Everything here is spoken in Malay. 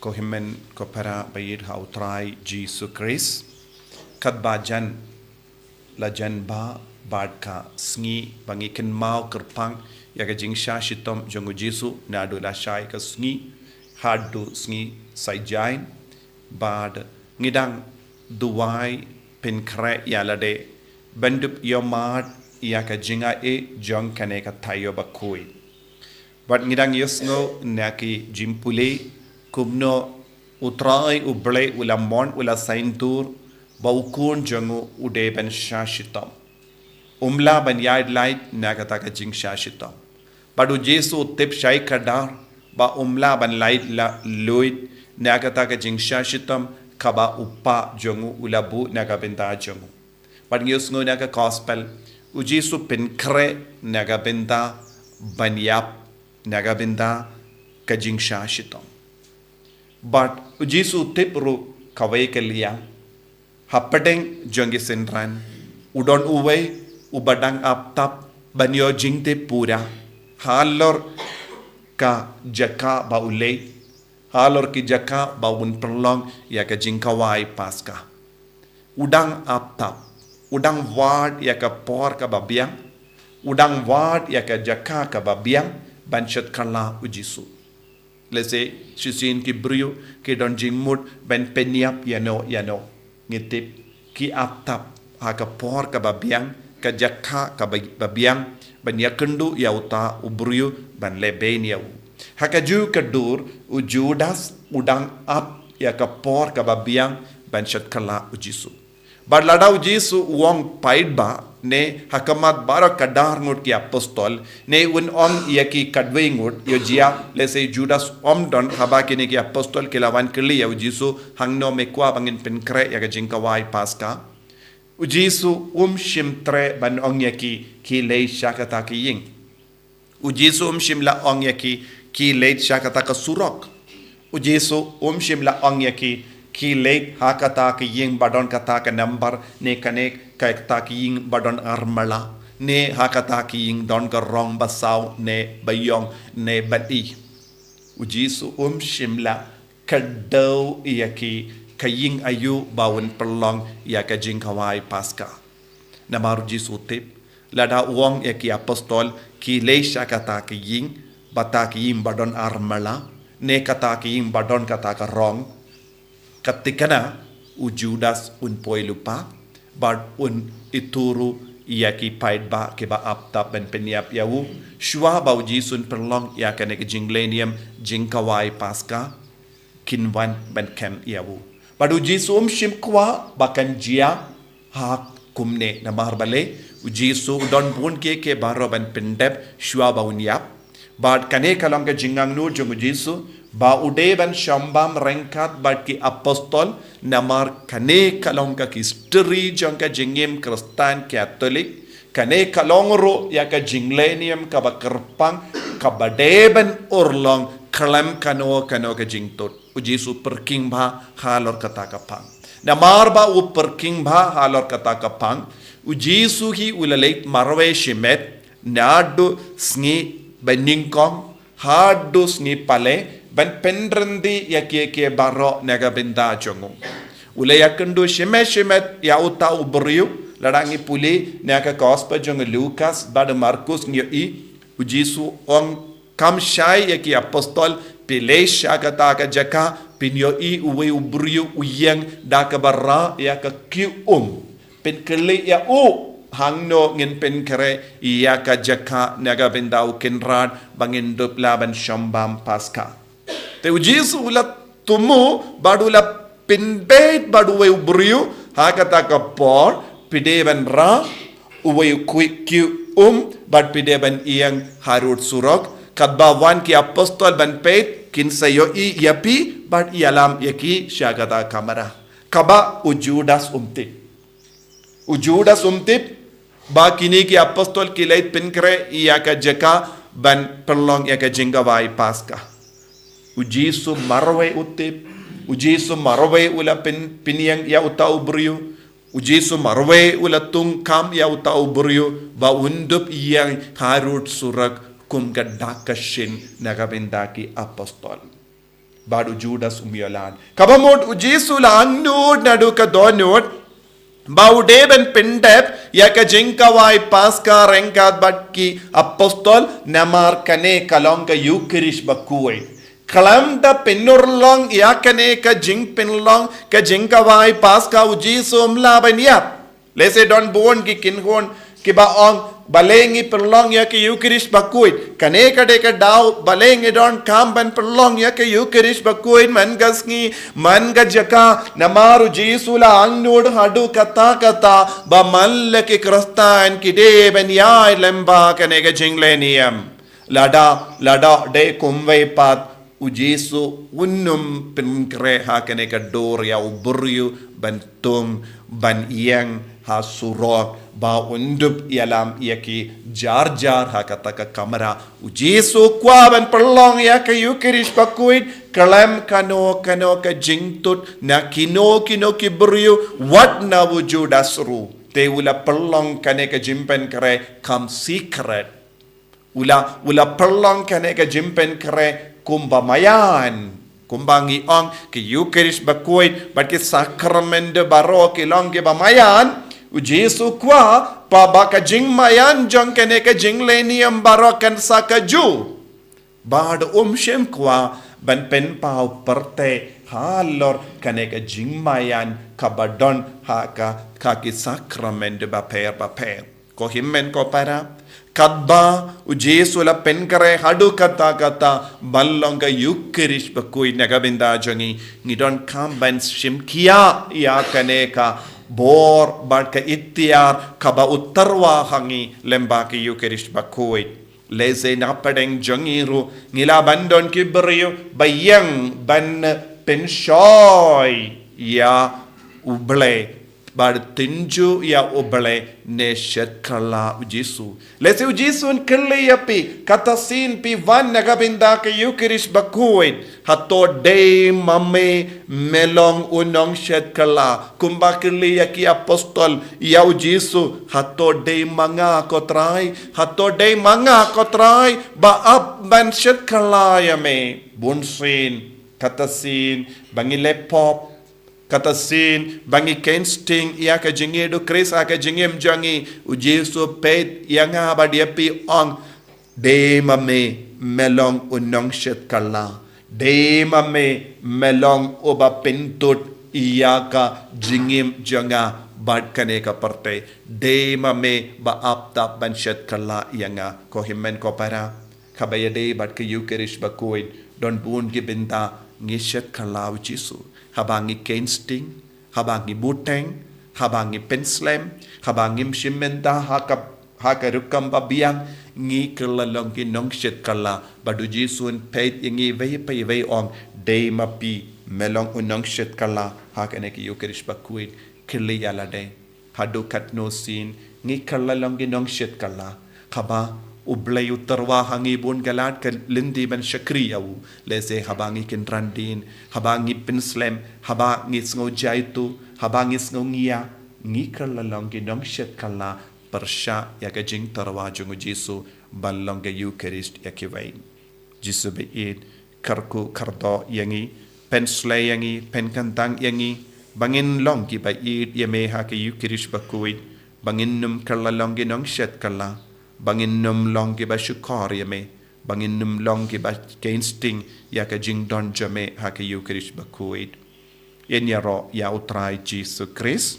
Kohimen kopera bayid hautrai Iukarist kat bajan lajan ba badka sngi bangiken mau kerpang ya ka jingsha shitom jongu Jisu na do la shai ka sngi hadu sngi saijain bad ngidang duwai pinkre ya lade bendup yomad ya ka jinga jong kane ka tayo Bakhuid bad ngidang yesngo naki jimpule kumno utrai uble ulamon ula saintur baukun jangu ude ben shashitam umla ban yard light nagata ka jing shashitam badu Jisu tip shai kadar ba umla ban light la loid nagata ka jing shashitam kaba upa jangu ulabu naga benda jangu bad yusngo naga gospel u Jisu pinkre naga benda banyap naga benda ka jing shashitam but Jisu tipru kawai kelia hapedeng jongi senran udon uwe ubadang aptap banyo jingte pura halor ka jaka baule halor ki jaka baun perlong ya ka jingkawai paska udang aptap udang wad ya ka por ka babiang udang wad ya ka jaka ka babiang banchet kala Jisu. Let's say, Shisin ki brio, ki don jingmut, ben penyap yano, ngitip, ki aptap, haka por ka babiang, ka jaka ka babiang, ben yakendu yauta ubrio, ben leben yau. Haka ju kedur, u Judas, udang ap, ya ka por ka babiang, ben shat kala Jisu. But lada Jisu uang paid ba, ne hakamat bara kadar ngut ki apostol ne un om yaki kadwe ngut yo jia let's say Judas om don haba kini ki apostol kilawan kili ya Jisu hangno me Kwah bangin penkre ya jingkawai paska Jisu shimtre ban ong yaki ki lei shakata ki ying Jisu shimla ong yaki ki lei shakata ka surok Jisu shimla ong yaki ki lei hakata ki ying badon kata ka number ne kanek kata ki ying badon armala ne hakata ki ying don ka rong basau ne bayong ne badi Jisu shimla kadau yaki kaying ayu bawon perlong ya ka jingkawai paska namaru Jisu tip lada uang yaki apostol ki leisha kata ki ying bata ki ying badon armala ne kata ki ying badon kata ka rong ketika na Judas poi lupa bad ituru yaki paid ba ke ba apta ben penyap yawu Shuwa bau Jisun perlong ya kane ke jinglenium jingkawai paska kinwan ben kem yawu badu Jisu shim Kwah bakan jia hak kumne na marbale Jisu don bun ke baro ben pendep Shuwa bau nyap bad kane kalong ke jingang nu jung Jisu ba ude ban shambam rengkat bat ki apostol namar kane kalong ka history jong ka jingim Kristen Katolik kane kalong ro ya ka jinglenium ka bakerpang ka badeben urlong klam kano ka jingtot Jisu perking ba halor kata kapang namar ba u perking ba halor kata kapang Jisu hi ulalait marwe shimet nadu sngi beningkong hadu sngi pale ban pendrendi ya ke baro naga benda jongo ule yakendu shemet ya uta ubriu ladangi puli naga gospel jongo Lukas bad Markus ngi Jisu on kam shai ya ki apostol pilesh agata ka jaka pinyo uwe ubriu uyang da ka barra ya ka ki pen kele ya hangno ngin pen kere ya ka jaka naga benda ukenran bangin dup laban shambam paska te Jisu ulat tumu badu la pinbet badu we ubriu hakata ka por pideban ra uwe ki bad pideban iyang harut surok kadbawan ki apostol ban pet kin sayo yapi bad ialam yaki syagata kamara kaba Judas umtip ba kini ki apostol ki lait pinkre iyaka jaka ban perlong yaka jingawai paska Jisu marwe utip Jisu marwe ula piniyang ya uta ubriu Jisu marwe ula tungkam ya uta ubriu ba undup yang harut surak kum gadakashin nagabendaki apostol Badu Judas umiolan. Kabamot Jisu la annud naduka donut. Baudeben pendep yaka jinkawai paska renkat batki apostol namar kane kalonga Iukarist Bakhuid. Kalamda penurlong yakane ka jing penlong ka jinkawai paska Jisu umlaban yap. Lese don buon ki kinhon ki baong balengi perlong ya ke Iukarist Bakhuid kane ka daw balengi don kamban perlong ya ke Iukarist Bakhuid mangasngi manga jaka namaru Jisu la angnud hadu kata ba malle ke kristan ki de ben ya lemba kane ka jinglenium lada de kumwei pat Jisu unnum penkre ha kane ka dor ya uburyu bantung ban iyang ha surok ba undup ialam yaki jar ha kataka kamera Jisu Kwah ban perlong ya ke Iukarist Bakhuid kalam kano ka jingtut na kino kibryu wat na wujud asru te ula perlong kane ka jimpen kare come secret ula perlong kane ka jimpen kare kumbamayan kumbangi ong ke Iukarist Bakhuid bat ke sakrament baro ke long ke bamayan Jisu Kwah pa baka jing mayan jong kene ka jing lenium barokan sakaju bad shem Kwah ban pen pau perte halor kene ka jing mayan kabadon haka kaki sakrament ba per ko himmen ko para kadba Jisu la pen kare hadu kata ballong ka Iukarist Bakhuid nagabinda jongi ngidon kamban shimkia ya kane ka bor barka itiar kaba utarwa hangi lemba ki Iukarist Bakhuid leze napadeng jongiru ngila bandon kibriyo bayang ban penshoy ya uble bad tinju ya uble ne shetkala Jisu leze Jisu kille yapi katasin pi van nagabinda ki Iukarist Bakhuid hato de mame melong unong shetkala kumbakili yaki apostol ya Jisu hato de manga kotrai baap ban shetkala yame bunsin katasin bangilepop katasin bangi kensting iya ka jingedo Chris aka jingem jangi Jisu pet yanga badiapi ong de mame melong unong shetkala de mame melong oba pentut iya ka jingem janga bad kane ka parte de mame ba apta ban shetkala yanga ko himmen ko para kabaya de bad ka Iukarist Bakhuid don bun gibinta ngishet kala Jisu habangi kensting habangi buteng habangi penslem habangi shimenda haka rukam babiang ngi kelalong kinong shet kala badu Jisun peit ingi vei ong de mapi melong unong shet kala haka ne ki Iukarist Bakhuid kili yala de hadu katno sin ngi kelalong kinong shet kala kaba ublay utarwa hangi bun galat ka lindi ban shakriyaw lese habangi kinrandin habangi pinslem habangi sngo jaitu habangi sngo ngiya ngi kalalong ginong shet kala persha yaga jing tarwa jungu Jisu balong ga Iukarist yakiwain Jisu beid karku kardo yangi pensle yangi penkantang yangi bangin long ki baid yame ha ka Iukarist Bakhuid bangin num kalalong ginong shet kala bangin num long ki ba shukar yame bangin num long ki ba kensting ya ka jing don jame ha ka Iukarist Bakhuid yen yaro ya utrai Jisu Christ